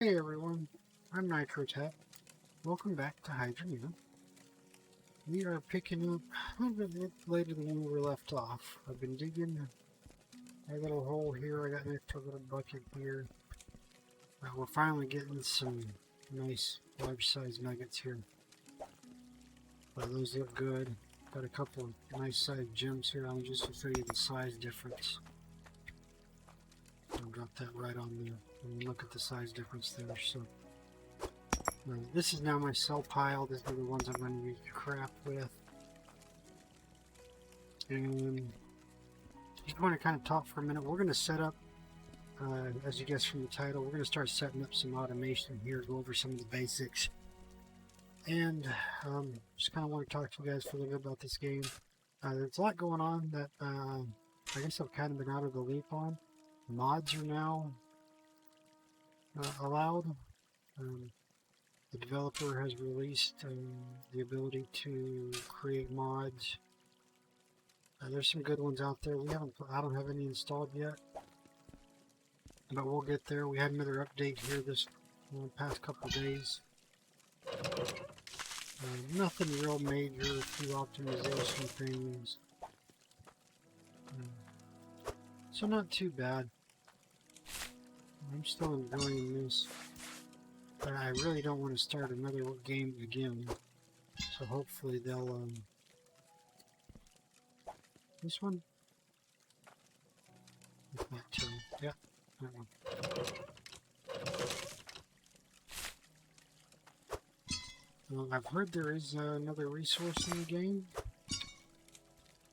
Hey everyone, I'm Nitrotech. Welcome back to Hydroneer. We are picking up a little bit later than we were left off. I've been digging a little hole here. I got an extra little bucket here. We're finally getting some nice large-sized nuggets here. Those look good. Got a couple of nice-sized gems here. I'll just show you the size difference. I'll drop that right on there. And look at the size difference there. So. This is now my cell pile. These are the ones I'm going to use to craft with. And just want to kind of talk for a minute. We're going to set up, as you guess from the title, we're going to start setting up some automation here, go over some of the basics. And just kind of want to talk to you guys for a little bit about this game. There's a lot going on that I guess I've kind of been out of the loop on. Mods are now allowed. The developer has released the ability to create mods. There's some good ones out there. I don't have any installed yet, but we'll get there. We had another update here this past couple of days. Nothing real major, a few optimization things. So not too bad. I'm still enjoying this. But I really don't want to start another game again. So hopefully they'll, this one? That too. Yeah, that one. Well, I've heard there is another resource in the game.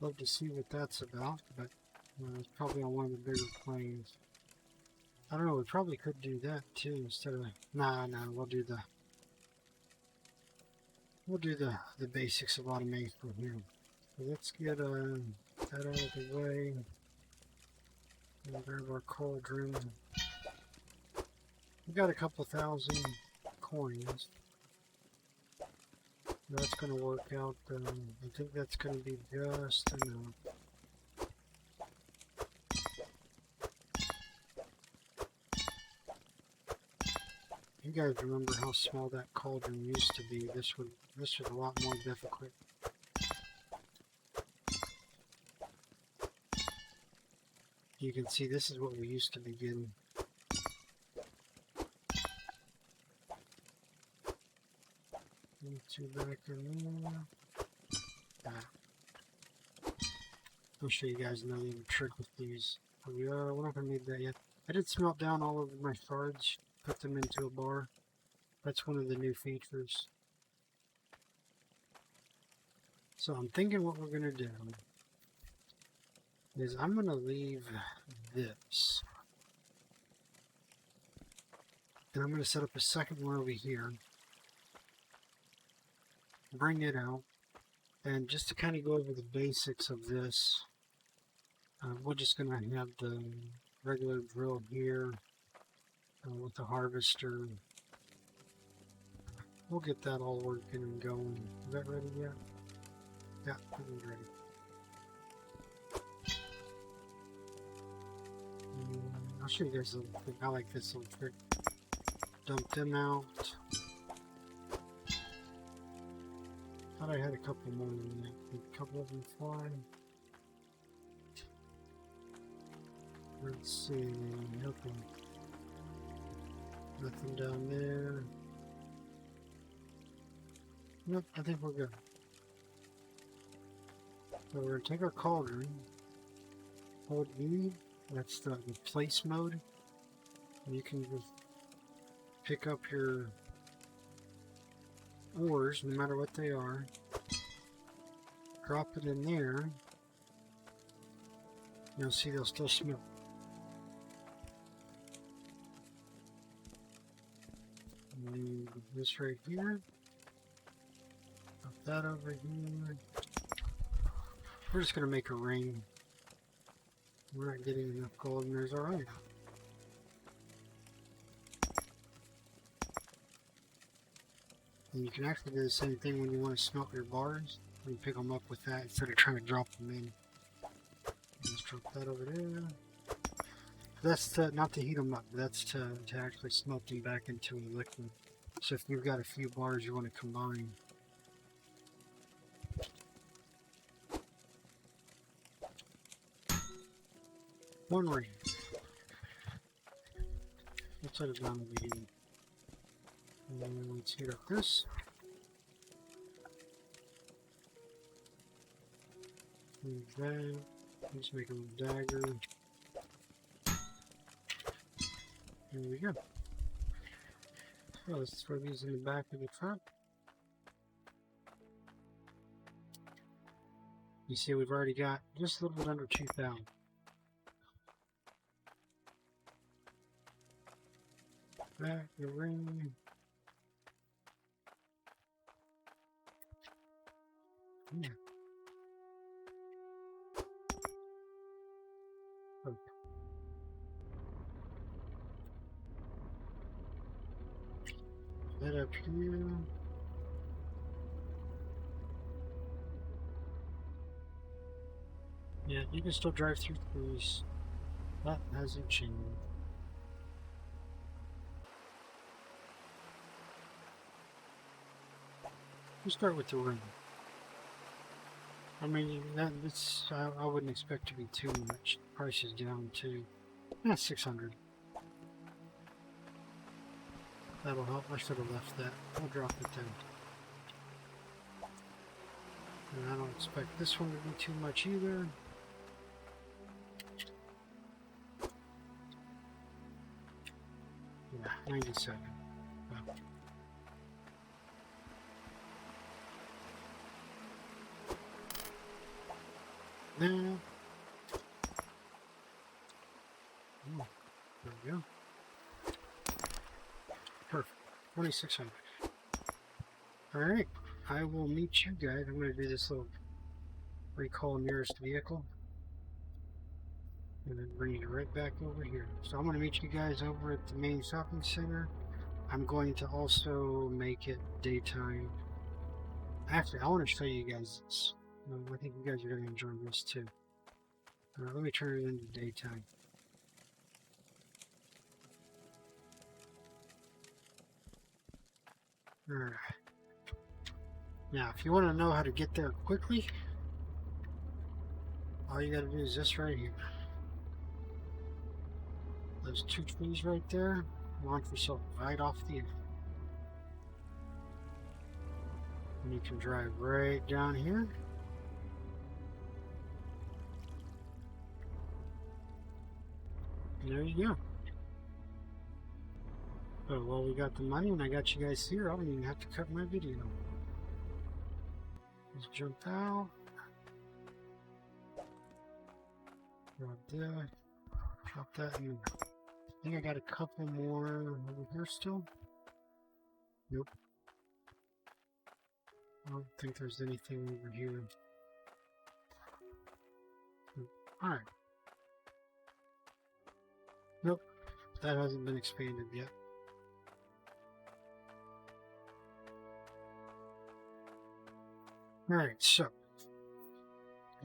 Love to see what that's about, but it's probably on one of the bigger planes. I don't know, we probably could do that too instead of... Nah, we'll do the basics of automation here. So let's get that out of the way. And grab our cauldron. We got a couple thousand coins. That's going to work out. I think that's going to be just enough. You guys remember how small that cauldron used to be? This was a lot more difficult. You can see this is what we used to be getting. Two back in there. I'll show you guys another trick with these. We're not going to need that yet. I did smelt down all of my shards. Put them into a bar. That's one of the new features. So I'm thinking what we're going to do is I'm going to leave this. And I'm going to set up a second one over here. Bring it out. And just to kind of go over the basics of this, we're just going to have the regular drill here. With the harvester. We'll get that all working and going. Is that ready yet? Yeah, it's ready. I'll show you guys a little trick. I like this little trick. Dump them out. Thought I had a couple more in there. A couple of them flying. Let's see. Nothing. Nothing down there. Nope, I think we're good. So we're going to take our cauldron, hold E, that's the place mode. And you can just pick up your ores, no matter what they are. Drop it in there. You'll see they'll still smell. Leave this right here. Put that over here. We're just going to make a ring. We're not getting enough gold, and there's our iron. And you can actually do the same thing when you want to smelt your bars. You pick them up with that instead of trying to drop them in. Let's drop that over there. That's to, not to heat them up, that's to actually smelt them back into a liquid. So if you've got a few bars you want to combine. One ring. Let's set it down to the heat. And let's heat up this. And that. Let's make a little dagger. There we go. So let's throw these in the back of the truck. You see we've already got just a little bit under 2,000. Back the ring. Yeah. Okay. That up here. Yeah, you can still drive through trees. That hasn't changed. We'll start with the ring. I mean, I wouldn't expect to be too much. The price is down to 600. That'll help. I should have left that. I'll drop it down. And I don't expect this one to be too much either. Yeah, 97. Well. Now, there we go. Perfect. 2,600. Alright, I will meet you guys. I'm going to do this little recall nearest vehicle. And then bring you right back over here. So I'm going to meet you guys over at the main shopping center. I'm going to also make it daytime. Actually, I want to show you guys this. I think you guys are going to enjoy this too. Let me turn it into daytime. Alright. Now, if you want to know how to get there quickly, all you got to do is this right here. Those two trees right there, launch yourself right off the end. And you can drive right down here. And there you go. So while we got the money and I got you guys here, I don't even have to cut my video. Just jump out. Drop that. Drop that in. I think I got a couple more over here still. Nope. I don't think there's anything over here. Alright. Nope. That hasn't been expanded yet. Alright, so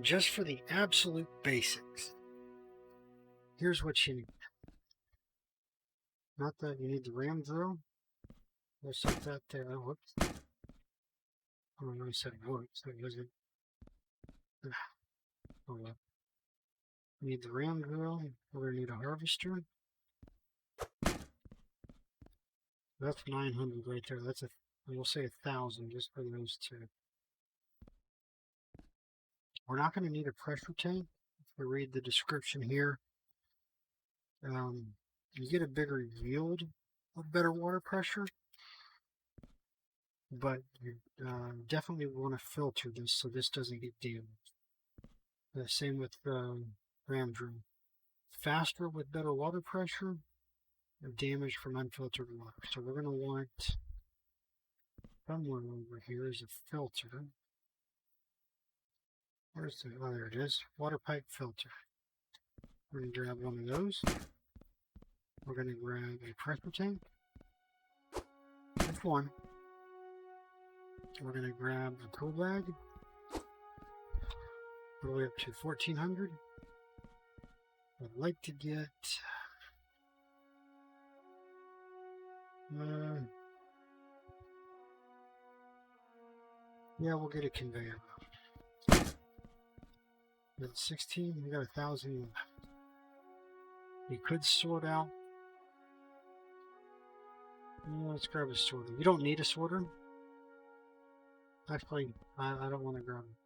just for the absolute basics, here's what you need. Not that you need the ram drill. Let's set that there. Oh, whoops. Oh, I said whoops. That wasn't. Oh well. We need the ram drill. We're going to need a harvester. That's 900 right there. That's we'll say 1,000 just for those two. We're not going to need a pressure tank. If you read the description here, you get a bigger yield with better water pressure, but you definitely want to filter this so this doesn't get damaged. The same with ram drill. Faster with better water pressure, damage from unfiltered water. So we're going to want somewhere over here is a filter. Where's the, oh, there it is, water pipe filter. We're going to grab one of those. We're going to grab a pressure tank. Just one. We're going to grab the tool bag. All the way up to 1,400. I'd like to get Yeah, we'll get a conveyor. At 16, we got 1,000. You could sort out. Let's grab a sorter. You don't need a sorter. Actually, I don't want to grab it.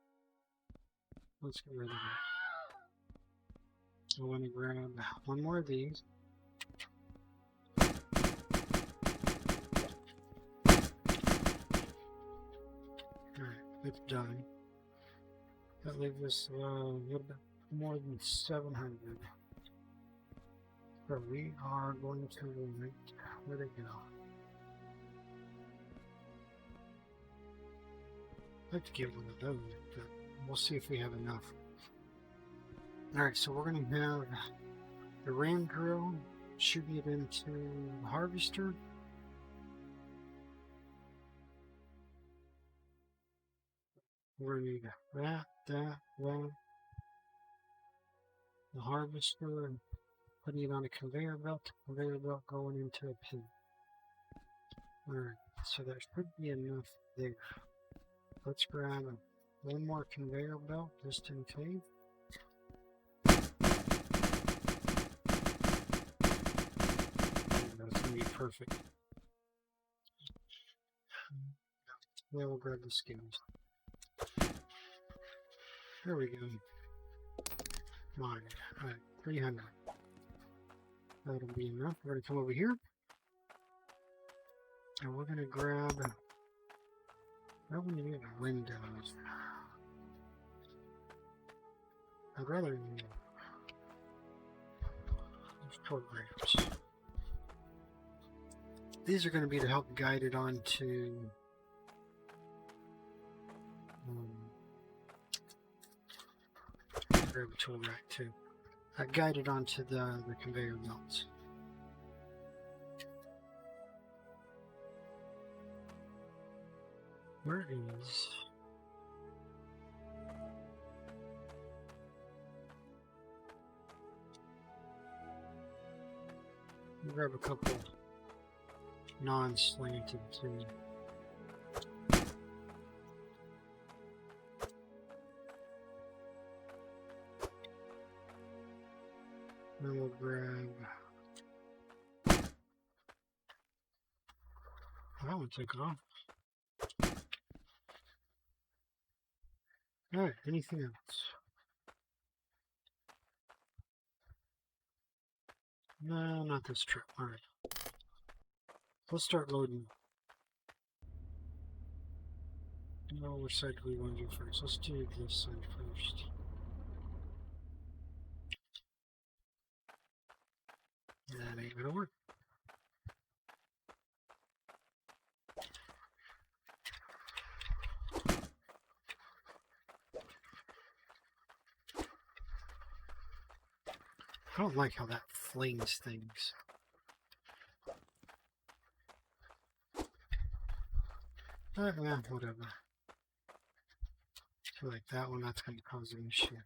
Let's get rid of it. I want to grab one more of these. Alright, it's done. That leaves us a little bit more than 700. So we are going to wait. Where'd it go? I'd like to get one of those, but we'll see if we have enough. Alright, so we're going to have the ram drill shooting it into the harvester. We're going to need that, the harvester, and putting it on a conveyor belt going into a pin. Alright, so there should be enough there. Let's grab one more conveyor belt just in case. That's going to be perfect. Yeah, we'll grab the skins. There we go. Mine. Alright, 300. That'll be enough. We're going to come over here. And we're going to grab... I want to get windows. I'd rather short ramps. These are going to be to help guide it onto grab a tool rack too. Guide it onto the conveyor belts. Where is... We'll grab a couple non-slanted too. Then we'll grab... That would take off. Alright, anything else? No, not this trip. Alright. Let's start loading. No, which side do we want to do first? Let's do this side first. That ain't gonna work. I don't like how that flings things. Whatever. I feel like that one, that's going to cause an issue.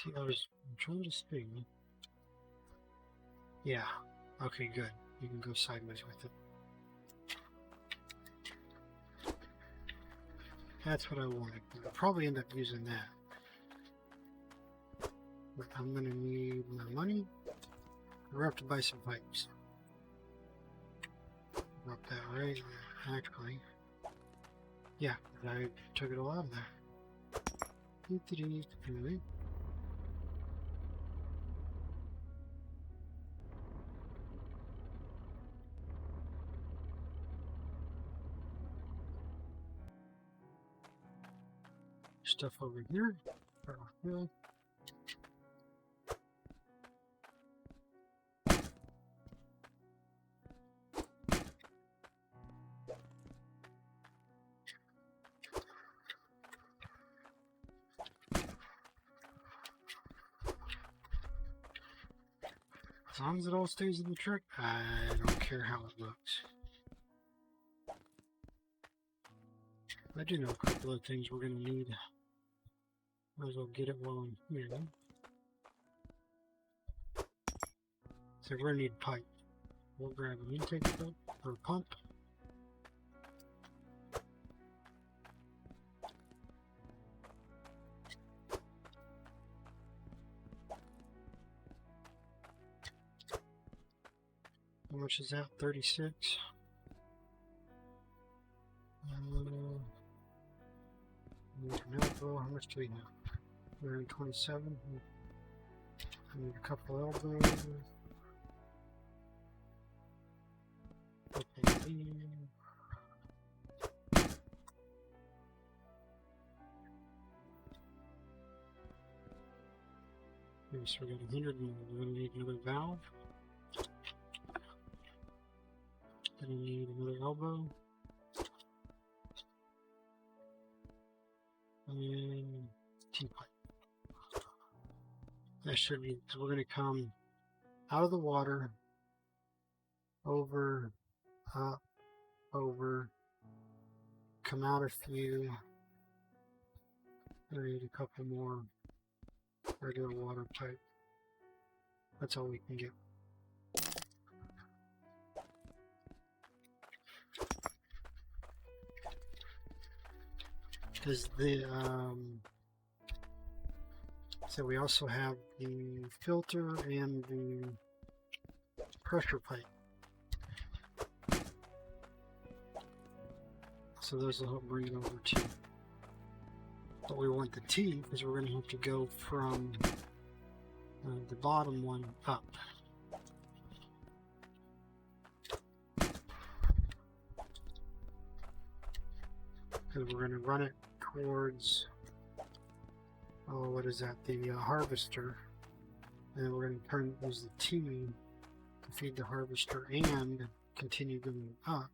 See, I'm trying to see. Yeah. Okay, good. You can go sideways with it. That's what I wanted. I'll probably end up using that. But I'm going to need my money. We're up to buy some pipes. Drop that right. Actually, yeah, I took it all out of there. Stuff over here. As long as it all stays in the truck, I don't care how it looks. I do know a couple of things we're going to need. Might as well get it while I'm here. So we're gonna need pipe. We'll grab an intake pipe or pump. How much is that? 36. Need an elbow. How much do we have? 127. I need a couple elbows. Okay. So we got 100 more. We're going to need another valve. Going to need another elbow. And T-pipe. That should be, because we're going to come out of the water, over, up, over, come out a few. I need a couple more regular water pipe. That's all we can get. Because the so we also have the filter and the pressure pipe. So those will help bring it over too. But we want the T because we're going to have to go from the bottom one up. Because we're going to run it towards, oh, what is that? The harvester. And then we're going to use the T to feed the harvester and continue going up.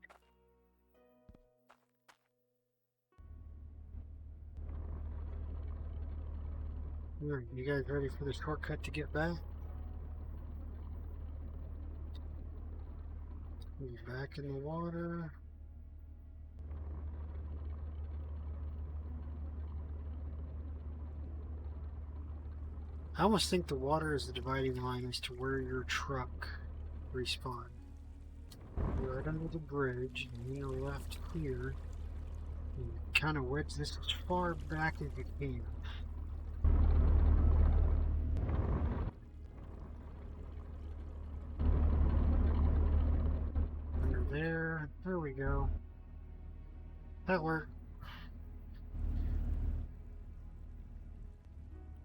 Alright, you guys ready for the shortcut to get back? We're back in the water. I almost think the water is the dividing line as to where your truck respawns. You're right under the bridge, and then you're left here. And you kind of wedge this as far back as you can. Under there. There we go. That worked.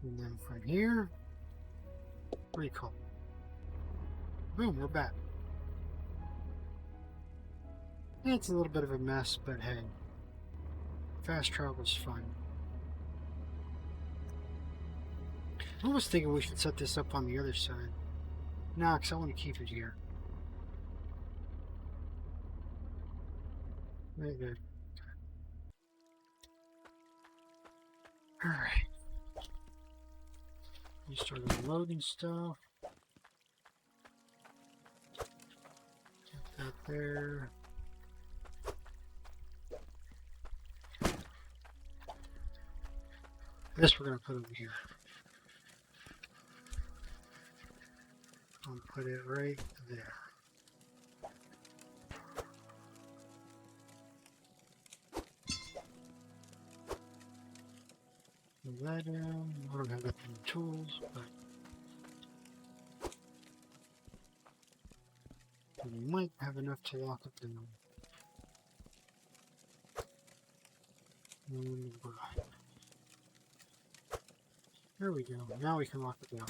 And then from here, recall. Boom, we're back. It's a little bit of a mess, but hey, fast travel's fun. I was thinking we should set this up on the other side. Nah, because I want to keep it here. Very good. Alright. You start unloading stuff. Get that there. This we're going to put over here. I'll put it right there. Move that in. I don't have that many tools, but we might have enough to lock it down. And there we go. Now we can lock it down.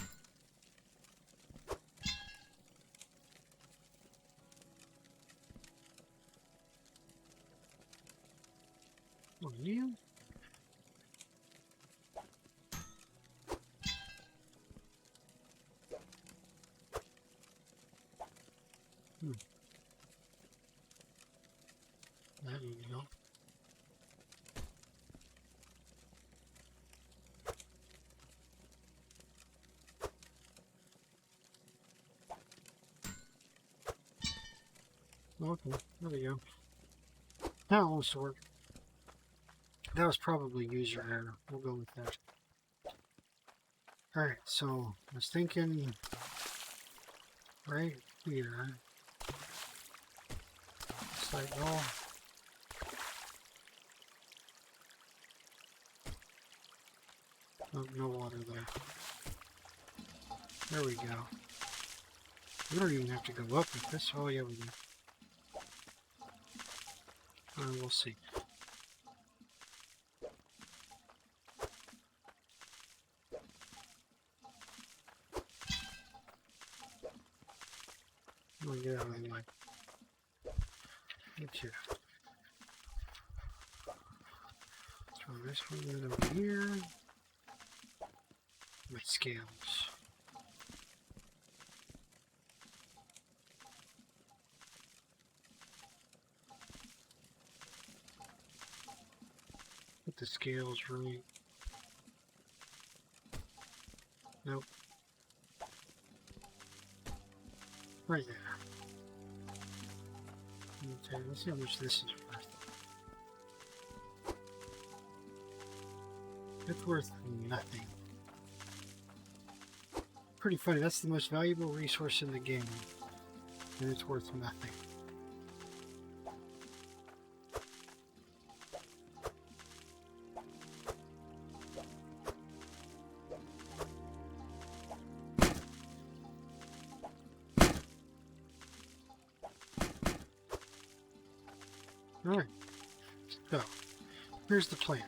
Oh, yeah. There you go. Okay, there we go. That wants to work. That was probably user error. We'll go with that. Alright, so I was thinking right here. It's like, oh. Oh, no water there. There we go. We don't even have to go up with this. Oh, yeah, we do. We'll see. We'll get out of the way. Get you. Throw this one in over here. My scales. Put the scales right. Nope. Right there. Okay, let's see how much this is worth. It's worth nothing. Pretty funny, that's the most valuable resource in the game. And it's worth nothing. Alright, so here's the plan.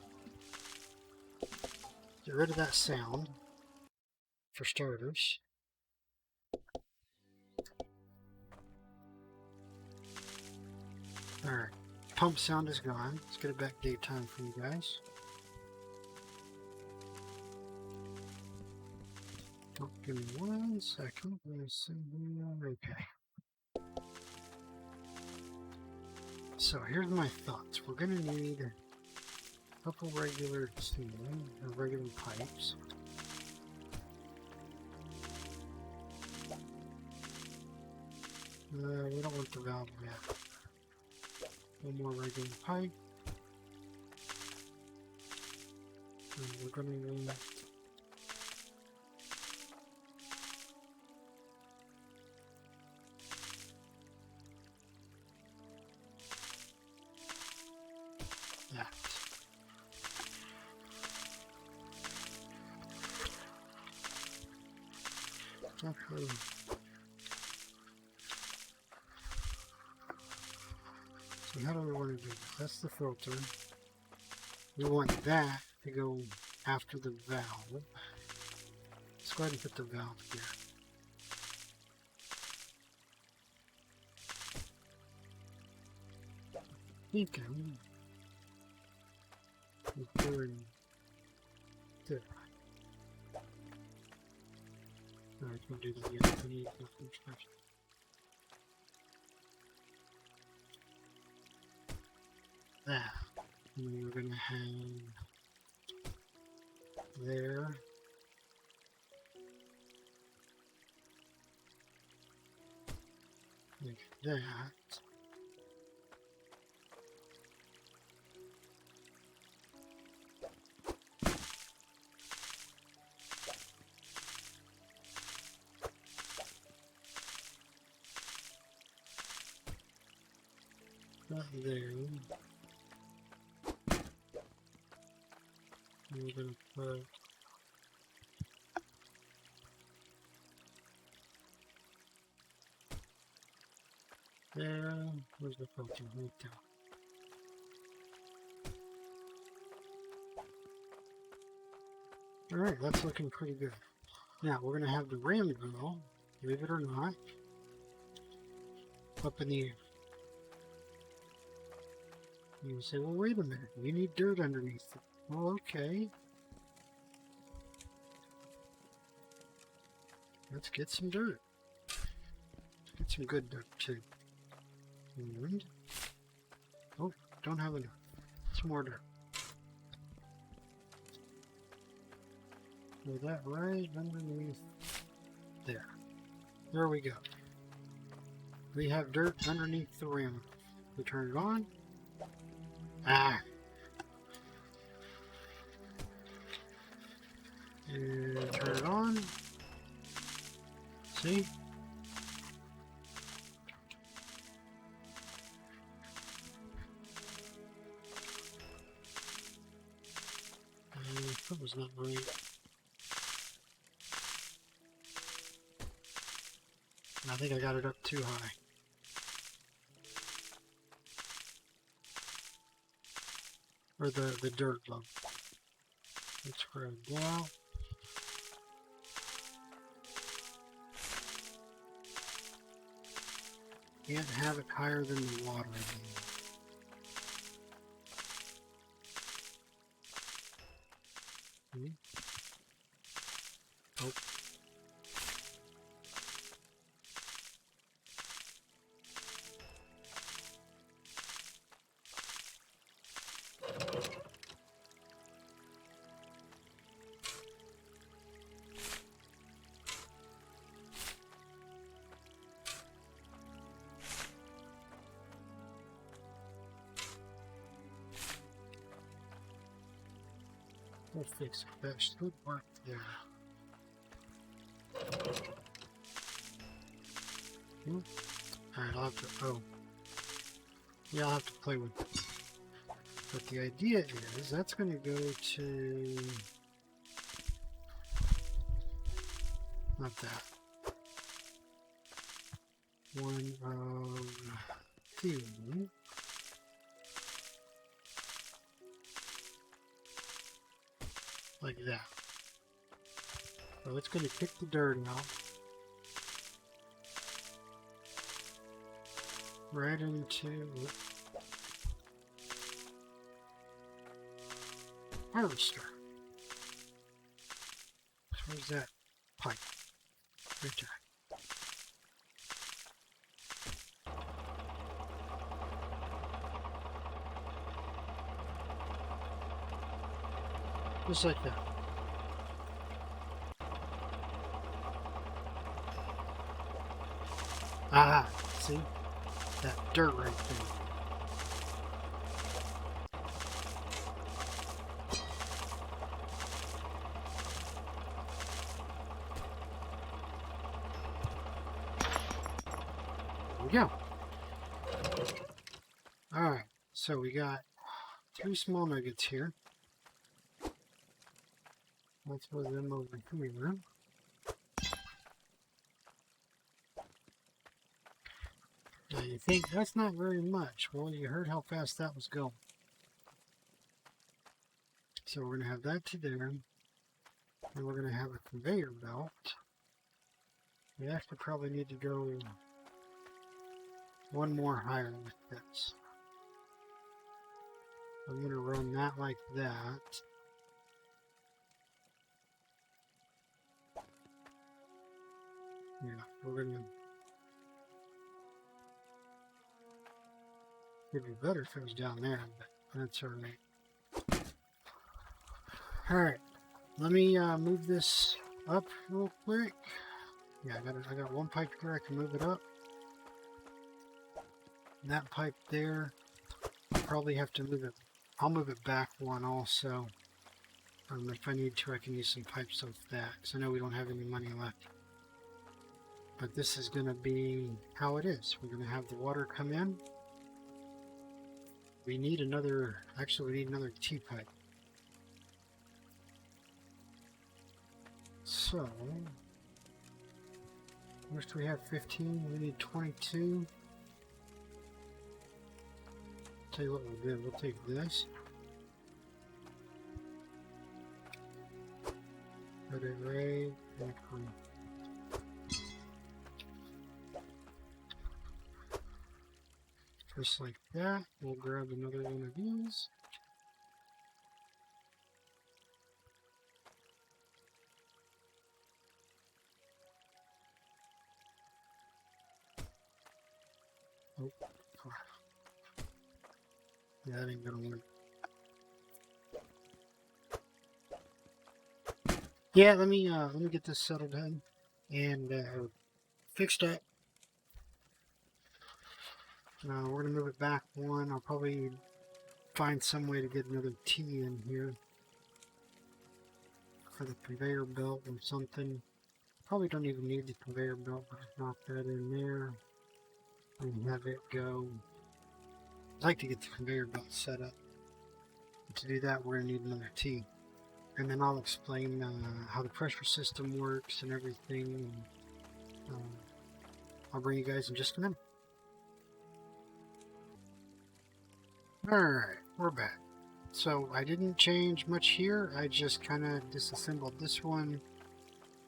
Get rid of that sound, for starters. Alright, pump sound is gone. Let's get it back daytime for you guys. Oh, give me 1 second. Okay. So here's my thoughts. We're going to need a couple regular pipes. We don't want the valve yet. One more regular pipe. And we're going to need that. Okay. So how do we want to do this? That's the filter. We want that to go after the valve. Let's go ahead and put the valve here. Thinking we're doing there. Alright, we'll do that again. We need nothing first. That. And then we're going to have there. Like that. That there. And we're going to put there. Where's the filter? Right there. Alright, that's looking pretty good. Now we're going to have the ram drill, believe it or not, up in the air. You say, well, wait a minute, we need dirt underneath it. Well, okay. Let's get some dirt. Get some good dirt, too. And, oh, don't have enough. Some more dirt. Throw that right underneath there. There we go. We have dirt underneath the rim. We turn it on. Ah. And turn it on. See? That was not right. I think I got it up too high. Or the dirt level. Let's grab that. Can't have it higher than the water again. Oh. We'll fix it. That should work there. Alright, I'll have to, oh. Yeah, I'll have to play with this. But the idea is, that's going to go to... Not that. One of these. Like that. So it's going to kick the dirt out. Right into harvester. So where's that pipe? Right there. Just like that. Ah, see? That dirt right there. There we go. Alright, so we got 3 small nuggets here. Let's put them over here. Now you think that's not very much. Well, you heard how fast that was going. So we're going to have that to there. And we're going to have a conveyor belt. We actually probably need to go one more higher with this. I'm going to run that like that. Yeah, we're going to... It'd be better if it was down there, but that's alright. Alright, let me move this up real quick. Yeah, I got one pipe here, I can move it up. And that pipe there, I'll probably have to move it. I'll move it back one also. If I need to, I can use some pipes with that, because I know we don't have any money left. But this is going to be how it is. We're going to have the water come in. We need another, actually we need another T-pipe. So, first we have 15, we need 22. Tell you what we'll do, we'll take this. Put it right back on. Just like that. We'll grab another one of these. Oh, yeah, that ain't gonna work. Yeah, let me get this settled in and fixed up. We're gonna move it back one. I'll probably find some way to get another T in here for the conveyor belt or something. Probably don't even need the conveyor belt, but just knock that in there and have it go. I'd like to get the conveyor belt set up. And to do that, we're going to need another T. And then I'll explain how the pressure system works and everything. And, I'll bring you guys in just a minute. Alright, we're back. So I didn't change much here. I just kind of disassembled this one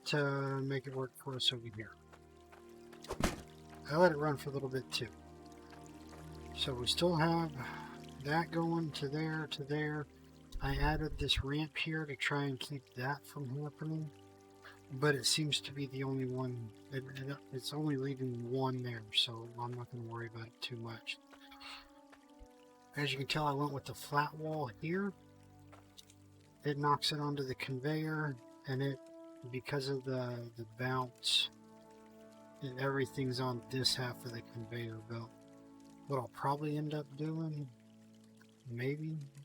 to make it work for us over here. I let it run for a little bit too. So we still have that going to there, to there. I added this ramp here to try and keep that from happening. But it seems to be the only one. It's only leaving one there, so I'm not going to worry about it too much. As you can tell, I went with the flat wall here. It knocks it onto the conveyor, and it, because of the bounce, everything's on this half of the conveyor belt. What I'll probably end up doing,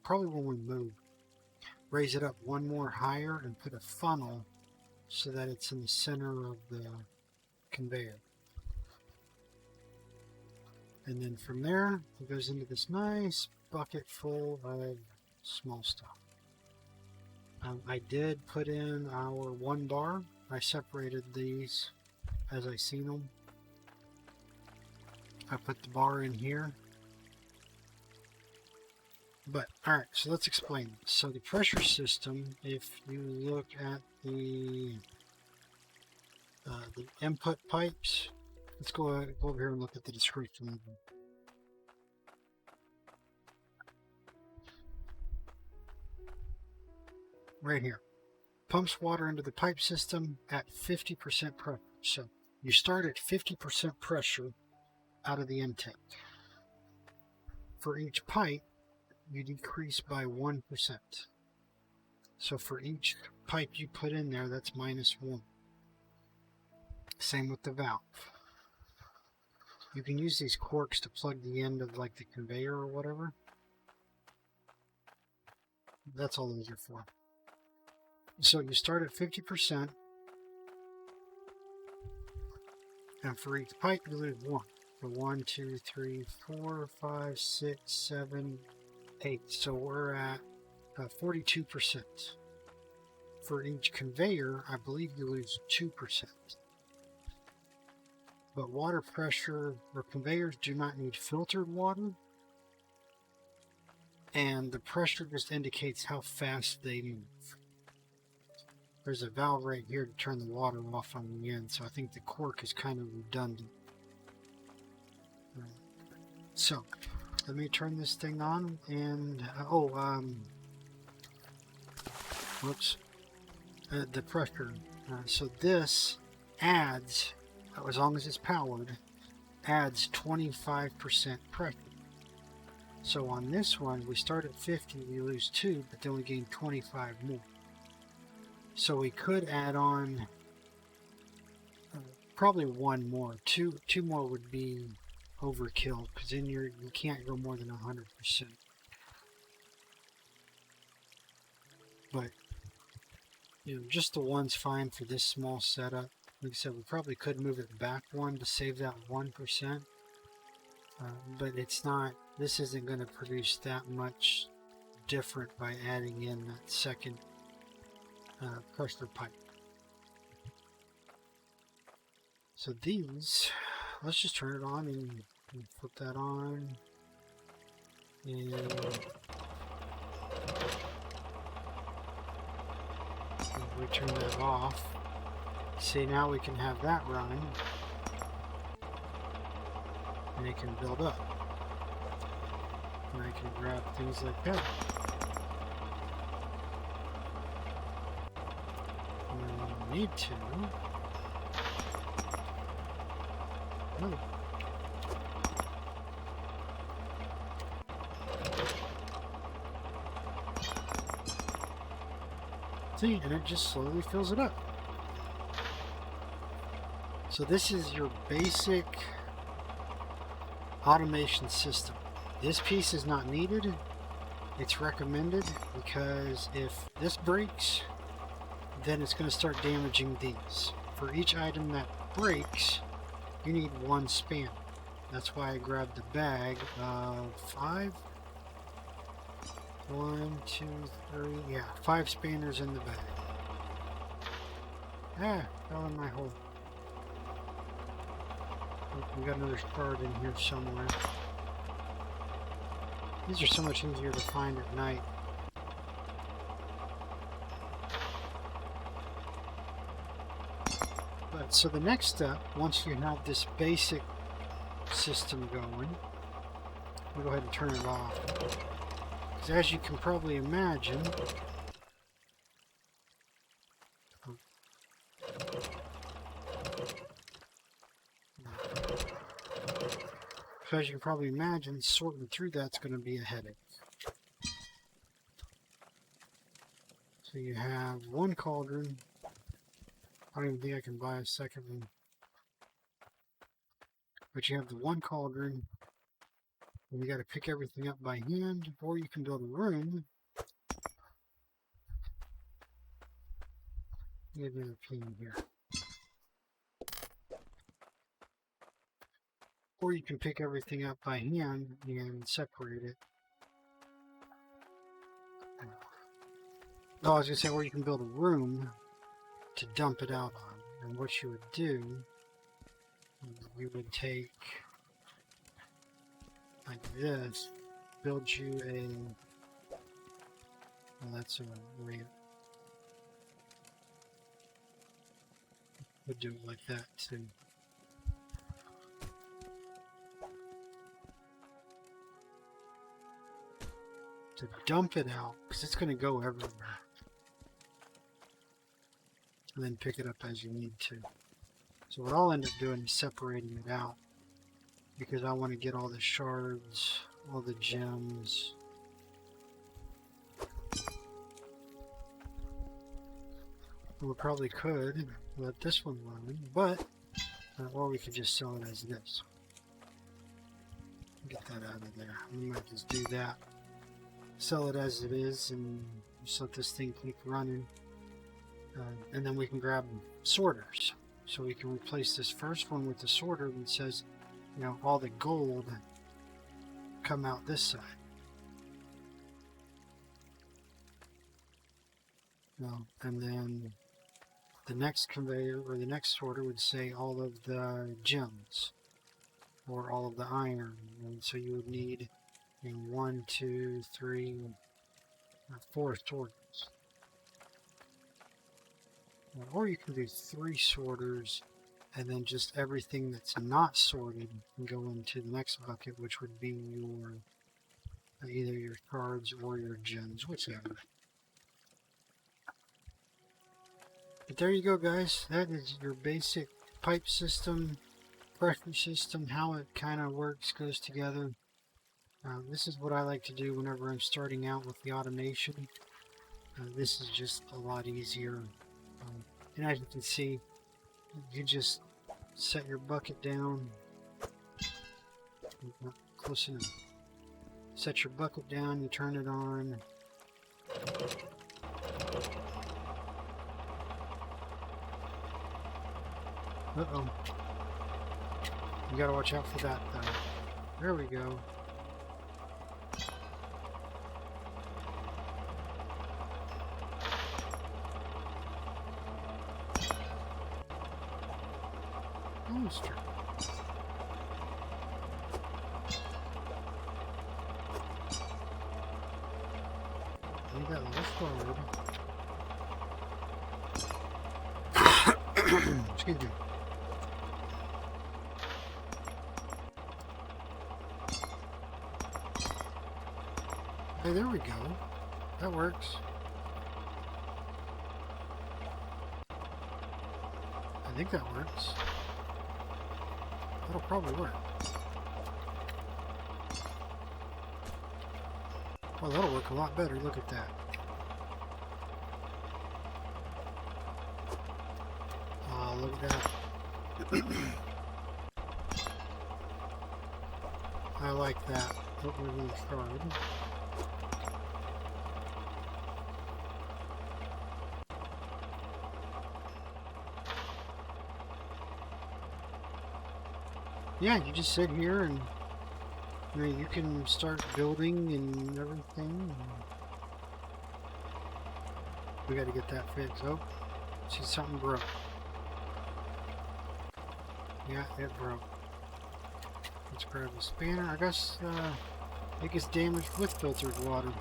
probably when we move, raise it up one more higher and put a funnel so that it's in the center of the conveyor. And then from there, it goes into this nice bucket full of small stuff. I did put in our 1 bar. I separated these as I seen them. I put the bar in here. But, alright, so let's explain. So the pressure system, if you look at the input pipes, let's go over here and look at the description of them. Right here. Pumps water into the pipe system at 50% pressure. So you start at 50% pressure out of the intake. For each pipe, you decrease by 1%. So for each pipe you put in there, that's -1. Same with the valve. You can use these corks to plug the end of like the conveyor or whatever. That's all those are for. So you start at 50%, and for each pipe you lose 1. So 1, 2, 3, 4, 5, 6, 7, 8. So we're at 42%. For each conveyor, I believe you lose 2%. But water pressure or conveyors do not need filtered water, and the pressure just indicates how fast they move. There's a valve right here to turn the water off on the end, so I think the cork is kind of redundant. So let me turn this thing on, and whoops, the pressure. So this adds, as long as it's powered, adds 25% pressure. So on this one, we start at 50, we lose 2, but then we gain 25 more. So we could add on probably 1 more. Two more would be overkill, because then you can't go more than 100%. But just the 1's fine for this small setup. Like I said, we probably could move it back 1 to save that 1%, but it's not. This isn't going to produce that much different by adding in that second pressure pipe. So these, let's just turn it on and flip that on, and we turn that off. See, now we can have that running, and it can build up, and I can grab things like that. And we need to. Oh. See, and it just slowly fills it up. So this is your basic automation system. This piece is not needed. It's recommended because if this breaks, then it's going to start damaging these. for each item that breaks, you need 1 spanner. That's why I grabbed the bag of 5. 1, 2, 3, yeah, 5 spanners in the bag. Ah, fell in my hole. Oh, we got another shard in here somewhere. These are so much easier to find at night. But so the next step, once you have this basic system going, we'll go ahead and turn it off. Because as you can probably imagine, sorting through that's going to be a headache. So you have 1 cauldron. I don't even think I can buy a second one. But you have the 1 cauldron. And you got to pick everything up by hand, or you can build a room. Give me a pin here. Or you can pick everything up by hand and separate it. Oh, I was going to say, or you can build a room to dump it out on. And what you would do, you would take, like this, build you a, well, that's a way, would do it like that too. To dump it out, because it's going to go everywhere. And then pick it up as you need to. So what I'll end up doing is separating it out, because I want to get all the shards, all the gems. We probably could let this one run, but or we could just sell it as this. Get that out of there. We might just do that. Sell it as it is and just let this thing keep running. And then we can grab sorters. So we can replace this first one with the sorter that says, you know, all the gold come out this side. And then the next conveyor or the next sorter would say all of the gems or all of the iron. And so you would need 1, 2, 3, 4 sorters. Or you can do 3 sorters and then just everything that's not sorted can go into the next bucket, which would be your either your cards or your gems, whichever. But there you go, guys. That is your basic pipe system, pressure system, how it kind of works, goes together. This is what I like to do whenever I'm starting out with the automation. This is just a lot easier. And as you can see, you just set your bucket down. Not close enough. Set your bucket down, you turn it on. Uh-oh. You gotta watch out for that though. There we go. Monster. Leave that little forward. Excuse me. Hey, there we go. That works. I think that works. That'll probably work. Well, that'll work a lot better. Look at that. Oh, look at that. I like that. What we're really started. yeah, you just sit here and you know, you can start building and everything. And we got to get that fixed. Oh, see, something broke. Yeah, it broke. Let's grab a spanner. I guess it gets damaged with filtered water.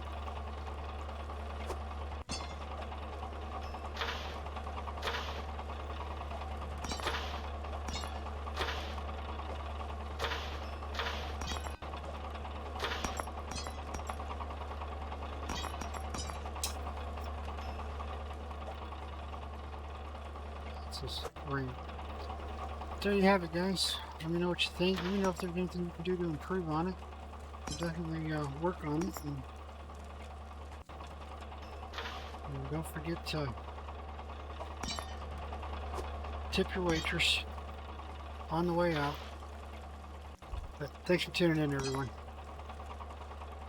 This ring. There you have it, guys. Let me know what you think. Let me know if there's anything you can do to improve on it. We'll definitely work on it. And don't forget to tip your waitress on the way out. But thanks for tuning in, everyone.